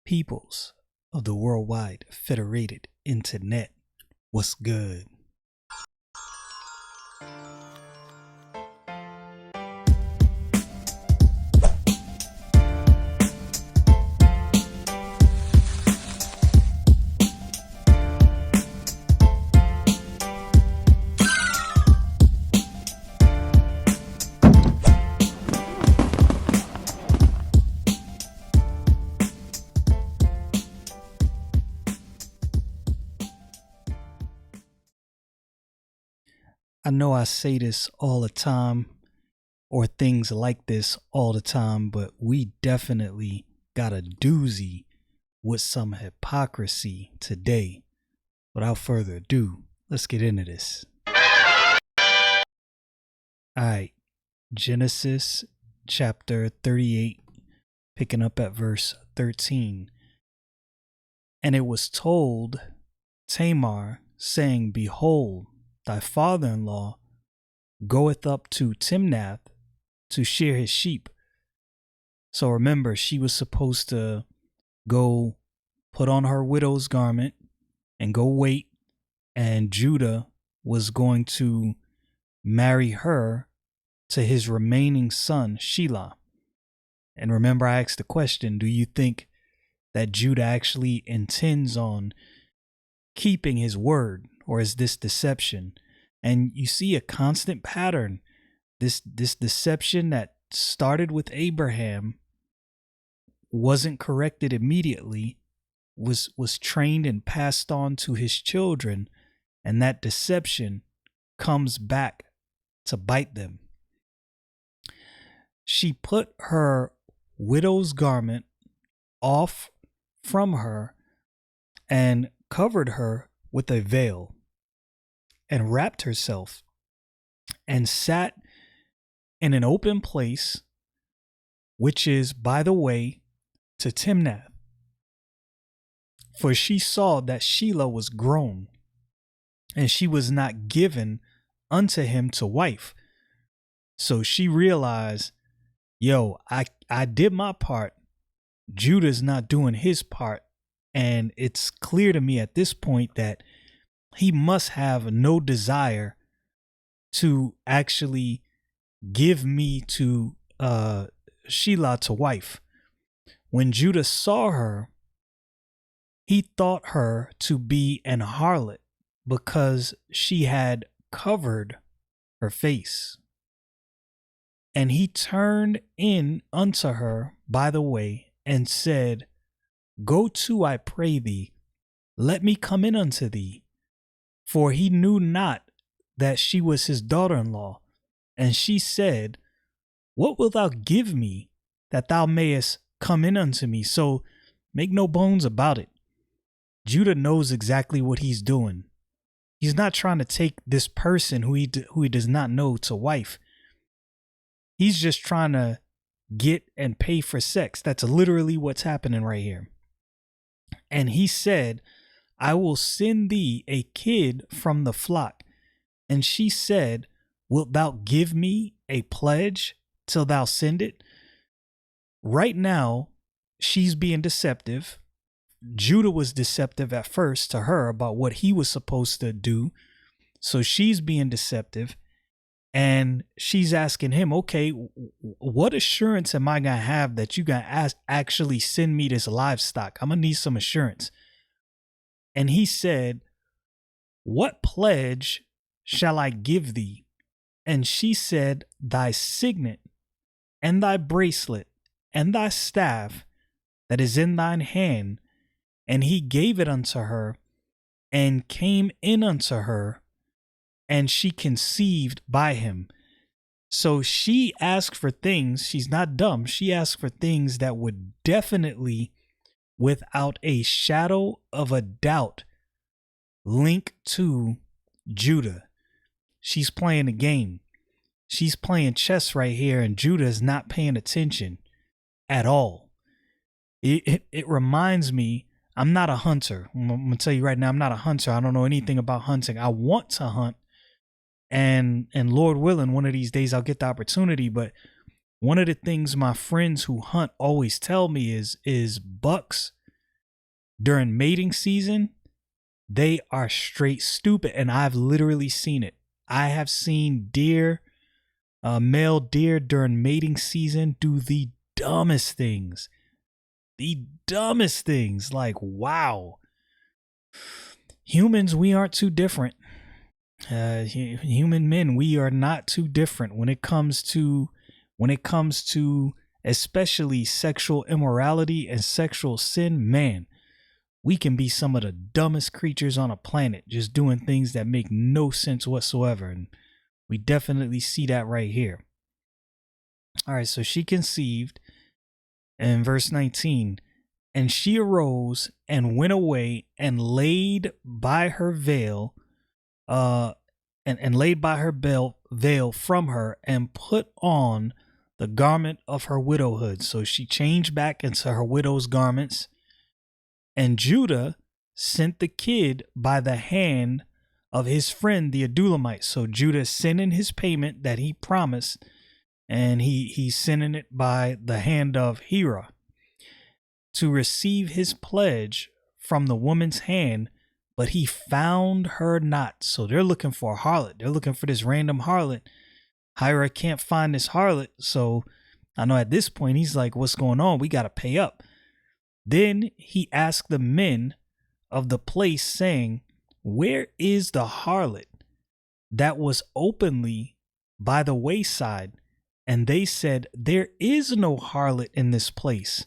peoples of the worldwide federated internet. What's good? I know I say this all the time, or things like this all the time, but we definitely got a doozy with some hypocrisy today. Without further ado, let's get into this. Alright, Genesis chapter 38, picking up at verse 13. And it was told Tamar, saying, Behold, thy father-in-law goeth up to Timnath to shear his sheep. So remember, she was supposed to go put on her widow's garment and go wait, and Judah was going to marry her to his remaining son, Shelah. And remember, I asked the question, do you think that Judah actually intends on keeping his word, or is this deception? And you see a constant pattern. This deception that started with Abraham wasn't corrected immediately, was trained and passed on to his children, and that deception comes back to bite them. She put her widow's garment off from her and covered her with a veil and wrapped herself and sat in an open place, which is by the way to Timnath. For she saw that Shelah was grown, and she was not given unto him to wife. So she realized, I did my part. Judah's not doing his part. And it's clear to me at this point that he must have no desire to actually give me to Shelah to wife. When Judah saw her, he thought her to be an harlot because she had covered her face. And he turned in unto her by the way and said, Go to, I pray thee, let me come in unto thee. For he knew not that she was his daughter-in-law. And she said, What wilt thou give me that thou mayest come in unto me? So make no bones about it. Judah knows exactly what he's doing. He's not trying to take this person who he does not know to wife. He's just trying to get and pay for sex. That's literally what's happening right here. And he said, I will send thee a kid from the flock. And she said, Wilt thou give me a pledge till thou send it? Right now, she's being deceptive. Judah was deceptive at first to her about what he was supposed to do. So she's being deceptive. And she's asking him, okay, what assurance am I going to have that you going to actually send me this livestock? I'm going to need some assurance. And he said, What pledge shall I give thee? And she said, Thy signet and thy bracelet and thy staff that is in thine hand. And he gave it unto her and came in unto her, and she conceived by him. So she asked for things. She's not dumb. She asked for things that would definitely, without a shadow of a doubt, link to Judah. She's playing a game. She's playing chess right here, and Judah is not paying attention at all. It reminds me, I'm not a hunter. I'm going to tell you right now, I'm not a hunter. I don't know anything about hunting. I want to hunt. And Lord willing, one of these days I'll get the opportunity. But one of the things my friends who hunt always tell me is bucks during mating season, they are straight stupid. And I've literally seen it. I have seen male deer during mating season do the dumbest things. The dumbest things. Like, wow. Humans, we aren't too different. Human men, we are not too different when it comes to especially sexual immorality and sexual sin. Man, we can be some of the dumbest creatures on a planet, just doing things that make no sense whatsoever. And we definitely see that right here. All right, so she conceived in verse 19, and she arose and went away and laid by her veil, and laid by her veil from her, and put on the garment of her widowhood. So she changed back into her widow's garments. And Judah sent the kid by the hand of his friend the Adulamite. So Judah sent in his payment that he promised, and he's sending it by the hand of Hira to receive his pledge from the woman's hand, but he found her not. So they're looking for a harlot. They're looking for this random harlot. Hira can't find this harlot. So I know at this point he's like, what's going on? We got to pay up. Then he asked the men of the place, saying, where is the harlot that was openly by the wayside? And they said, there is no harlot in this place.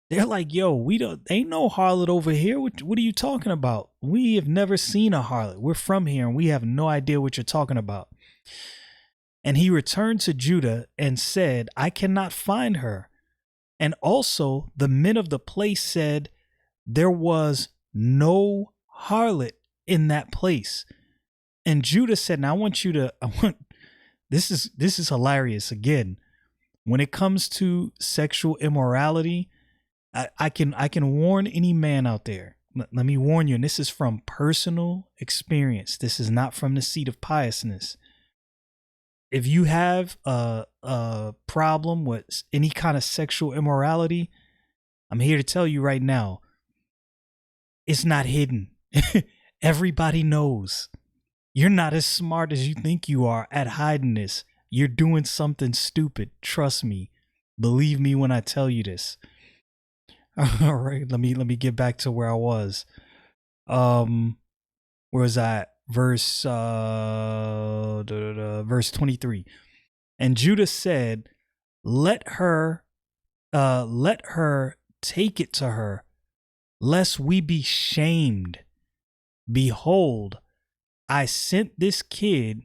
They're like, yo, ain't no harlot over here. What are you talking about? We have never seen a harlot. We're from here and we have no idea what you're talking about. And he returned to Judah and said, I cannot find her. And also the men of the place said, there was no harlot in that place. And Judah said, now this is hilarious. Again, when it comes to sexual immorality, I can warn any man out there. Let me warn you, and this is from personal experience. This is not from the seat of piousness. If you have a problem with any kind of sexual immorality, I'm here to tell you right now, it's not hidden. Everybody knows. You're not as smart as you think you are at hiding this. You're doing something stupid. Trust me. Believe me when I tell you this. All right, let me get back to where I was. Where was I at? Verse 23. And Judah said, let her take it to her, lest we be shamed. Behold, I sent this kid,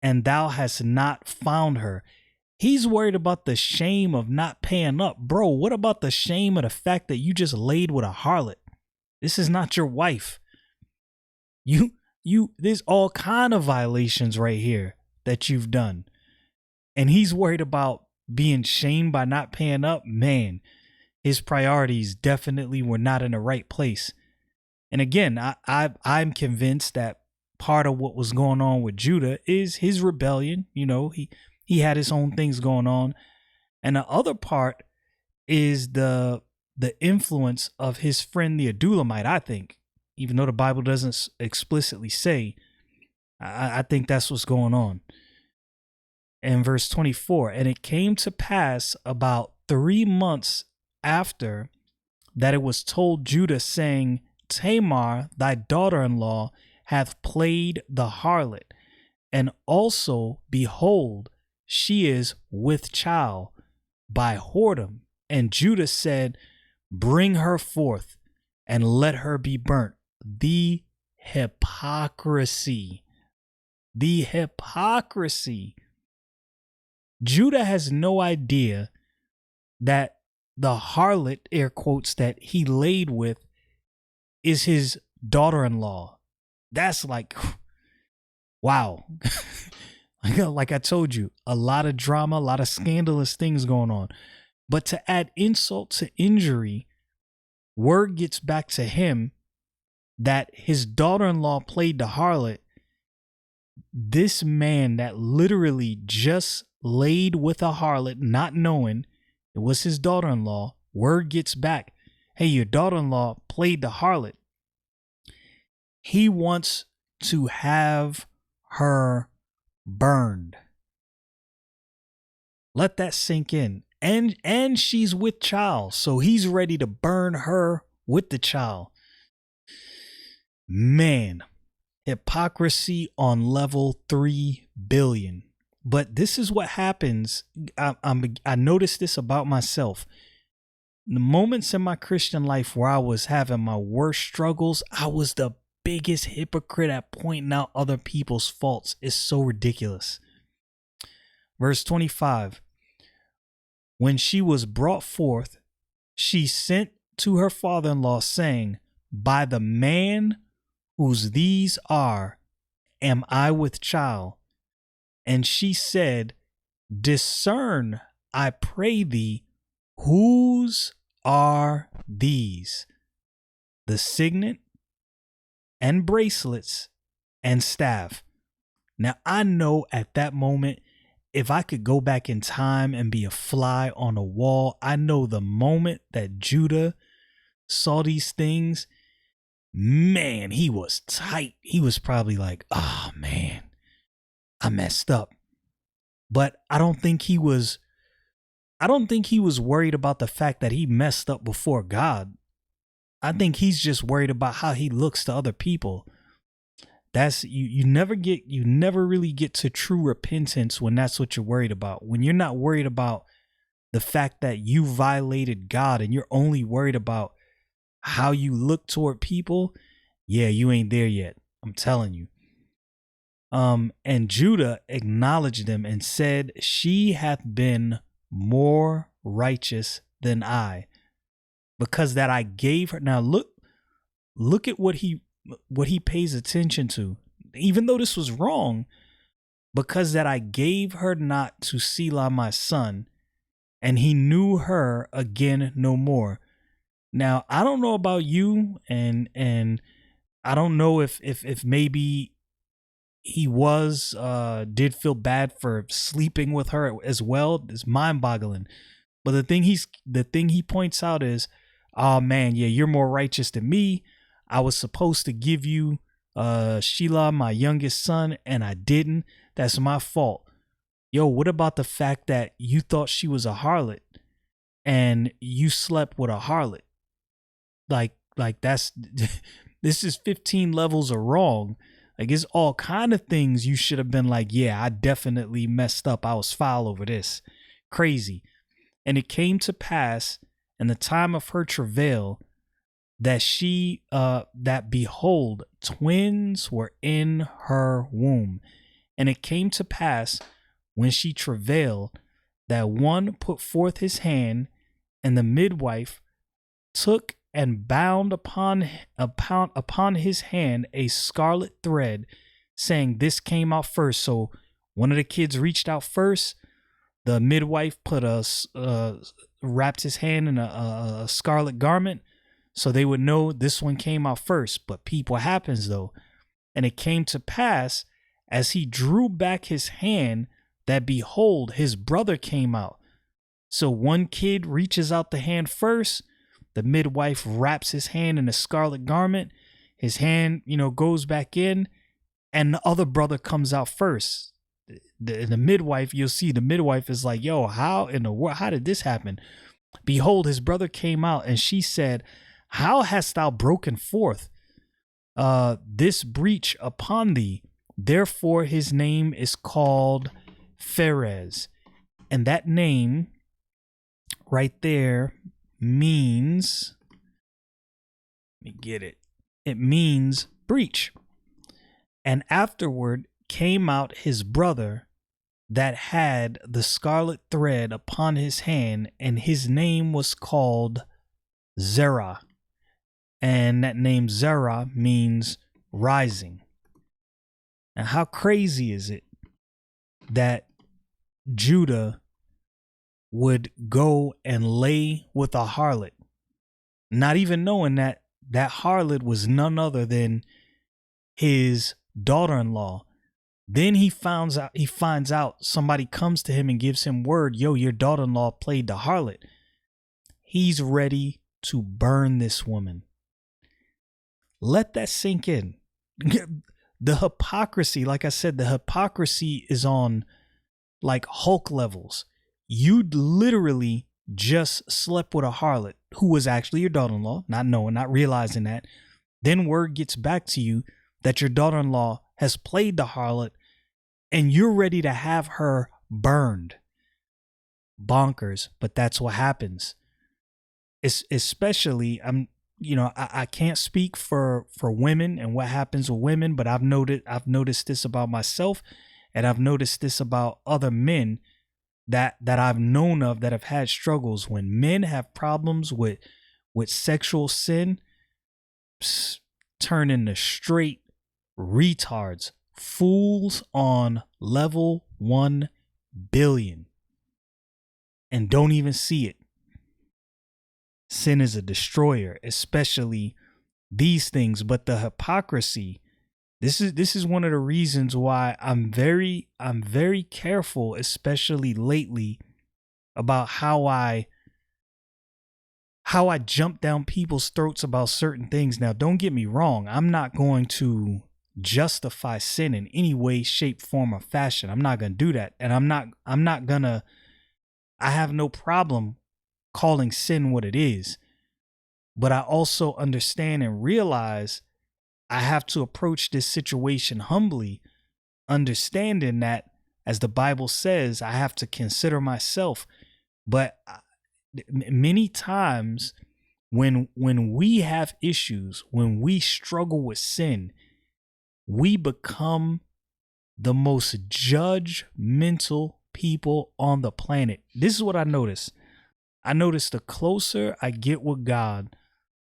and thou hast not found her. He's worried about the shame of not paying up. Bro, what about the shame of the fact that you just laid with a harlot? This is not your wife. There's all kind of violations right here that you've done. And he's worried about being shamed by not paying up. Man, his priorities definitely were not in the right place. And again, I'm convinced that part of what was going on with Judah is his rebellion. You know, he had his own things going on. And the other part is the influence of his friend the Adulamite, I think. Even though the Bible doesn't explicitly say, I think that's what's going on. In verse 24, and it came to pass about 3 months after that it was told Judah, saying, Tamar, thy daughter-in-law, hath played the harlot, and also, behold, she is with child by whoredom. And Judah said, bring her forth, and let her be burnt. The hypocrisy. The hypocrisy. Judah has no idea that the harlot, air quotes, that he laid with is his daughter-in-law. That's like, wow. Like I told you, a lot of drama, a lot of scandalous things going on. But to add insult to injury, word gets back to him that his daughter-in-law played the harlot. This man that literally just laid with a harlot, not knowing it was his daughter-in-law, word gets back. hey, your daughter-in-law played the harlot. He wants to have her burned. Let that sink in. And she's with child, so he's ready to burn her with the child. Man, hypocrisy on level 3 billion. But this is what happens. I noticed this about myself. The moments in my Christian life where I was having my worst struggles, I was the biggest hypocrite at pointing out other people's faults. It's so ridiculous. Verse 25. When she was brought forth, she sent to her father-in-law, saying, by the man whose these are, am I with child? And she said, discern, I pray thee, whose are these? The signet and bracelets and staff. Now, I know at that moment, if I could go back in time and be a fly on a wall, I know the moment that Judah saw these things, man, he was tight. He was probably like, oh man, I messed up. But I don't think he was worried about the fact that he messed up before God. I think he's just worried about how he looks to other people. That's you never really get to true repentance when that's what you're worried about. When you're not worried about the fact that you violated God and you're only worried about how you look toward people, yeah, you ain't there yet. I'm telling you. And Judah acknowledged them and said, she hath been more righteous than I, because that I gave her. Now look at what he pays attention to, even though this was wrong, because that I gave her not to Selah my son, and he knew her again no more. Now, I don't know about you, and I don't know if maybe he did feel bad for sleeping with her as well. It's mind-boggling. But the thing he points out is, oh man, yeah, you're more righteous than me. I was supposed to give you Shelah, my youngest son, and I didn't. That's my fault. Yo, what about the fact that you thought she was a harlot and you slept with a harlot? Like that's this is 15 levels of wrong. Like, it's all kind of things you should have been like, yeah, I definitely messed up. I was foul over this. Crazy. And it came to pass in the time of her travail that that behold, twins were in her womb. And it came to pass when she travailed that one put forth his hand, and the midwife took and bound upon his hand a scarlet thread, saying, this came out first. So one of the kids reached out first. The midwife wrapped his hand in a scarlet garment, so they would know this one came out first. But peep what happens though. And it came to pass, as he drew back his hand, that behold, his brother came out. So one kid reaches out the hand first. The midwife wraps his hand in a scarlet garment. His hand, goes back in, and the other brother comes out first. The midwife, you'll see the midwife is like, yo, how in the world, how did this happen? Behold, his brother came out, and she said, how hast thou broken forth this breach upon thee? Therefore his name is called Pharez. And that name right there means, let me get it. It means breach. And afterward came out his brother that had the scarlet thread upon his hand, and his name was called Zerah. And that name Zerah means rising. Now, how crazy is it that Judah would go and lay with a harlot, not even knowing that that harlot was none other than his daughter-in-law? Then he finds out somebody comes to him and gives him word, yo, your daughter-in-law played the harlot. He's ready to burn this woman. Let that sink in. The hypocrisy, like I said, the hypocrisy is on like Hulk levels. You literally just slept with a harlot who was actually your daughter-in-law, not knowing, not realizing that. Then word gets back to you that your daughter-in-law has played the harlot and you're ready to have her burned. Bonkers, but that's what happens. It's especially, I can't speak for women and what happens with women, but I've noticed this about myself, and I've noticed this about other men that I've known of that have had struggles. When men have problems with sexual sin, turn into straight retards, fools on level 1 billion, and don't even see it. Sin is a destroyer, especially these things. But the hypocrisy, this is one of the reasons why I'm very careful, especially lately, about how I jump down people's throats about certain things. Now, don't get me wrong. I'm not going to justify sin in any way, shape, form, or fashion. I'm not going to do that. And I have no problem calling sin what it is. But I also understand and realize I have to approach this situation humbly, understanding that, as the Bible says, I have to consider myself. But many times when we have issues, when we struggle with sin, we become the most judgmental people on the planet. This is what I notice. I notice the closer I get with God,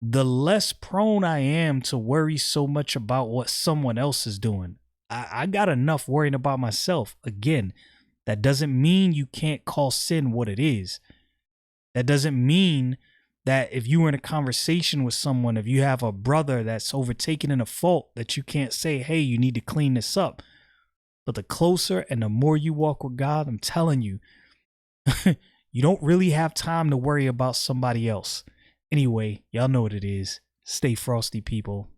the less prone I am to worry so much about what someone else is doing. I got enough worrying about myself. Again, that doesn't mean you can't call sin what it is. That doesn't mean that if you were in a conversation with someone, if you have a brother that's overtaken in a fault, that you can't say, hey, you need to clean this up. But the closer and the more you walk with God, I'm telling you, you don't really have time to worry about somebody else. Anyway, y'all know what it is. Stay frosty, people.